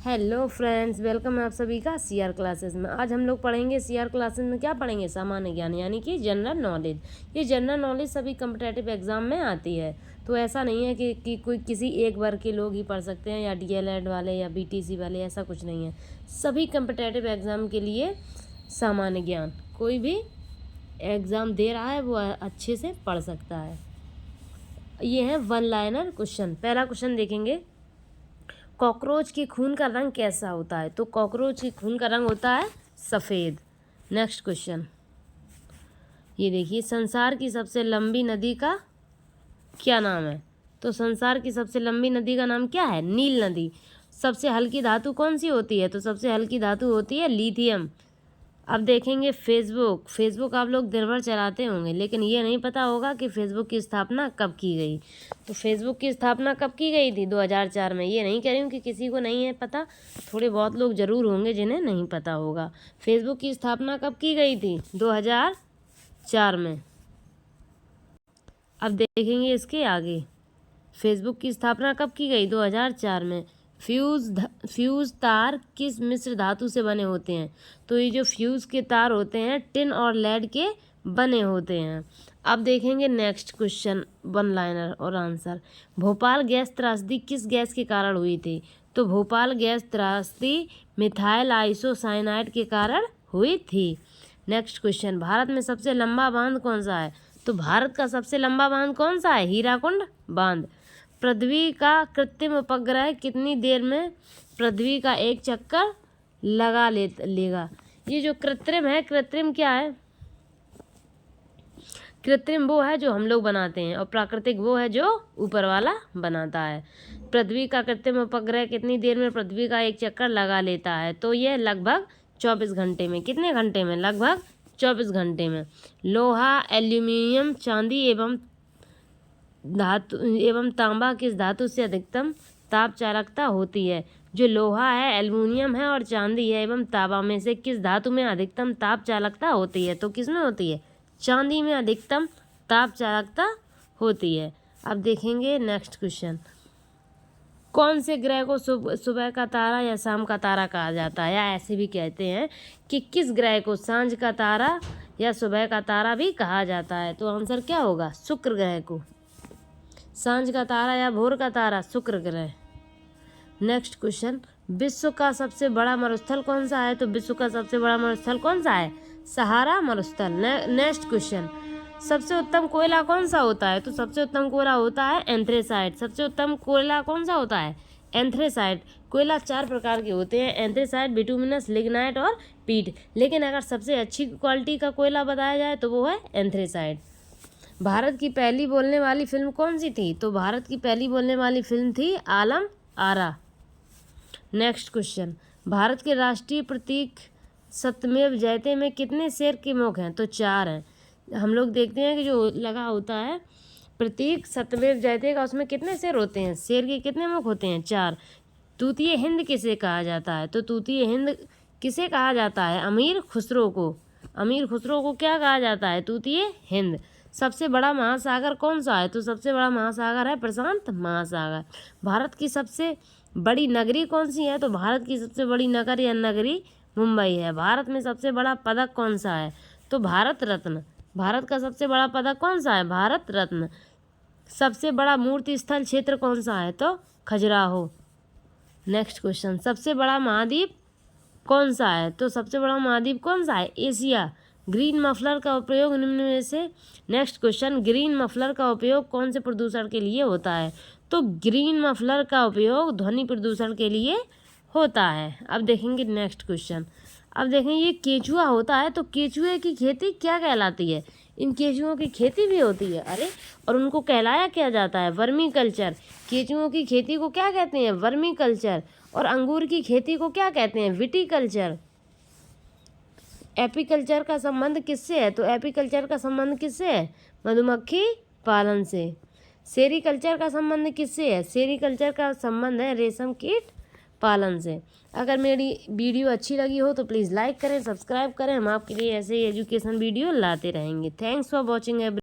Hello friends, welcome है आप सभी का सीआर क्लासेस में। आज हम लोग पढ़ेंगे सीआर क्लासेस में क्या पढ़ेंगे, सामान्य ज्ञान यानी कि जनरल नॉलेज। ये जनरल नॉलेज सभी कम्पिटेटिव एग्जाम में आती है, तो ऐसा नहीं है कि कोई किसी एक वर्ग के लोग ही पढ़ सकते हैं या डीएलएड वाले या बीटीसी वाले, ऐसा कुछ नहीं है। सभी कम्पिटेटिव एग्जाम के लिए सामान्य ज्ञान, कोई भी एग्ज़ाम दे रहा है वो अच्छे से पढ़ सकता है। ये है वन लाइनर क्वेश्चन। पहला क्वेश्चन देखेंगे, कॉकरोच के खून का रंग कैसा होता है? तो कॉकरोच के खून का रंग होता है सफ़ेद। नेक्स्ट क्वेश्चन, ये देखिए, संसार की सबसे लंबी नदी का क्या नाम है? तो संसार की सबसे लंबी नदी का नाम क्या है? नील नदी। सबसे हल्की धातु कौन सी होती है? तो सबसे हल्की धातु होती है लिथियम। अब देखेंगे फेसबुक आप लोग दिन भर चलाते होंगे, लेकिन ये नहीं पता होगा कि फेसबुक की स्थापना कब की गई। तो फेसबुक की स्थापना कब की गई थी? 2004 में। ये नहीं कह रही हूँ कि किसी को नहीं है पता, थोड़े बहुत लोग ज़रूर होंगे जिन्हें नहीं पता होगा। फेसबुक की स्थापना कब की गई थी? 2004 में। अब देखेंगे इसके आगे, फेसबुक की स्थापना कब की गई? 2004 में। फ्यूज़ तार किस मिश्र धातु से बने होते हैं? तो ये जो फ्यूज़ के तार होते हैं टिन और लेड के बने होते हैं। अब देखेंगे नेक्स्ट क्वेश्चन, वन लाइनर और आंसर। भोपाल गैस त्रासदी किस गैस के कारण हुई थी? तो भोपाल गैस त्रासदी मिथाइल आइसोसाइनाइड के कारण हुई थी। नेक्स्ट क्वेश्चन, भारत में सबसे लंबा बांध कौन सा है? तो भारत का सबसे लंबा बांध कौन सा है? हीराकुंड बांध। पृथ्वी का कृत्रिम उपग्रह कितनी देर में पृथ्वी का एक चक्कर लगा लेगा? ये जो कृत्रिम है, कृत्रिम क्या है? कृत्रिम वो है जो हम लोग बनाते हैं और प्राकृतिक वो है जो ऊपर वाला बनाता है। पृथ्वी का कृत्रिम उपग्रह कितनी देर में पृथ्वी का एक चक्कर लगा लेता है? तो ये लगभग 24 घंटे में। कितने घंटे में? लगभग 24 घंटे में। लोहा, एल्यूमिनियम, चांदी एवं तांबा किस धातु से अधिकतम ताप चालकता होती है? जो लोहा है, एल्युमिनियम है और चांदी है एवं तांबा में से किस धातु में अधिकतम ताप चालकता होती है? तो किस में होती है? चांदी में अधिकतम ताप चालकता होती है। अब देखेंगे नेक्स्ट क्वेश्चन, कौन से ग्रह को सुबह का तारा या शाम का तारा कहा जाता है? या ऐसे भी कहते हैं कि किस ग्रह को सांझ का तारा या सुबह का तारा भी कहा जाता है? तो आंसर क्या होगा? शुक्र ग्रह को सांझ का तारा या भोर का तारा, शुक्र ग्रह। नेक्स्ट क्वेश्चन, विश्व का सबसे बड़ा मरुस्थल कौन सा है? तो विश्व का सबसे बड़ा मरुस्थल कौन सा है? सहारा मरुस्थल। नेक्स्ट क्वेश्चन, सबसे उत्तम कोयला कौन सा होता है? तो सबसे उत्तम कोयला होता है एंथ्रेसाइट। सबसे उत्तम कोयला कौन सा होता है? एंथ्रेसाइट। कोयला 4 प्रकार के होते हैं, एंथ्रेसाइट, बिटुमिनस, लिग्नाइट और पीट। लेकिन अगर सबसे अच्छी क्वालिटी का कोयला बताया जाए तो वो है एंथ्रेसाइट। भारत की पहली बोलने वाली फिल्म कौन सी थी? तो भारत की पहली बोलने वाली फिल्म थी आलम आरा। नेक्स्ट क्वेश्चन, भारत के राष्ट्रीय प्रतीक सत्यमेव जयते में कितने शेर के मुख हैं? तो 4 हैं। हम लोग देखते हैं कि जो लगा होता है प्रतीक सत्यमेव जयते का, उसमें कितने शेर होते हैं? शेर के कितने मुख होते हैं? 4। तूतीय हिंद किसे कहा जाता है? तो तूतीय हिंद किसे कहा जाता है? अमीर खुसरो को। अमीर खुसरो को क्या कहा जाता है? तूतीय हिंद। सबसे बड़ा महासागर कौन सा है? तो सबसे बड़ा महासागर है प्रशांत महासागर। भारत की सबसे बड़ी नगरी कौन सी है? तो भारत की सबसे बड़ी नगर या नगरी मुंबई है। भारत में सबसे बड़ा पदक कौन सा है? तो भारत रत्न। भारत का सबसे बड़ा पदक कौन सा है? भारत रत्न। सबसे बड़ा मूर्ति स्थल क्षेत्र कौन सा है? तो खजुराहो। नेक्स्ट क्वेश्चन, सबसे बड़ा महाद्वीप कौन सा है? तो सबसे बड़ा महाद्वीप कौन सा है? एशिया। ग्रीन मफलर का उपयोग निम्न में से। नेक्स्ट क्वेश्चन, ग्रीन मफलर का उपयोग कौन से प्रदूषण के लिए होता है? तो ग्रीन मफलर का उपयोग ध्वनि प्रदूषण के लिए होता है। अब देखेंगे नेक्स्ट क्वेश्चन। अब देखेंगे, ये केचुआ होता है, तो केचुए की खेती क्या कहलाती है? इन केचुओं की खेती भी होती है, अरे, और उनको कहलाया क्या जाता है? Vermi culture. केचुओं की खेती को क्या कहते हैं? Vermi culture. और अंगूर की खेती को क्या कहते हैं? विटीकल्चर। एपीकल्चर का संबंध किससे है? तो एपीकल्चर का संबंध किससे है? मधुमक्खी पालन से। सेरीकल्चर का संबंध किससे है? सेरीकल्चर का संबंध है रेशम कीट पालन से। अगर मेरी वीडियो अच्छी लगी हो तो प्लीज़ लाइक करें, सब्सक्राइब करें। हम आपके लिए ऐसे ही एजुकेशन वीडियो लाते रहेंगे। Thanks for watching every.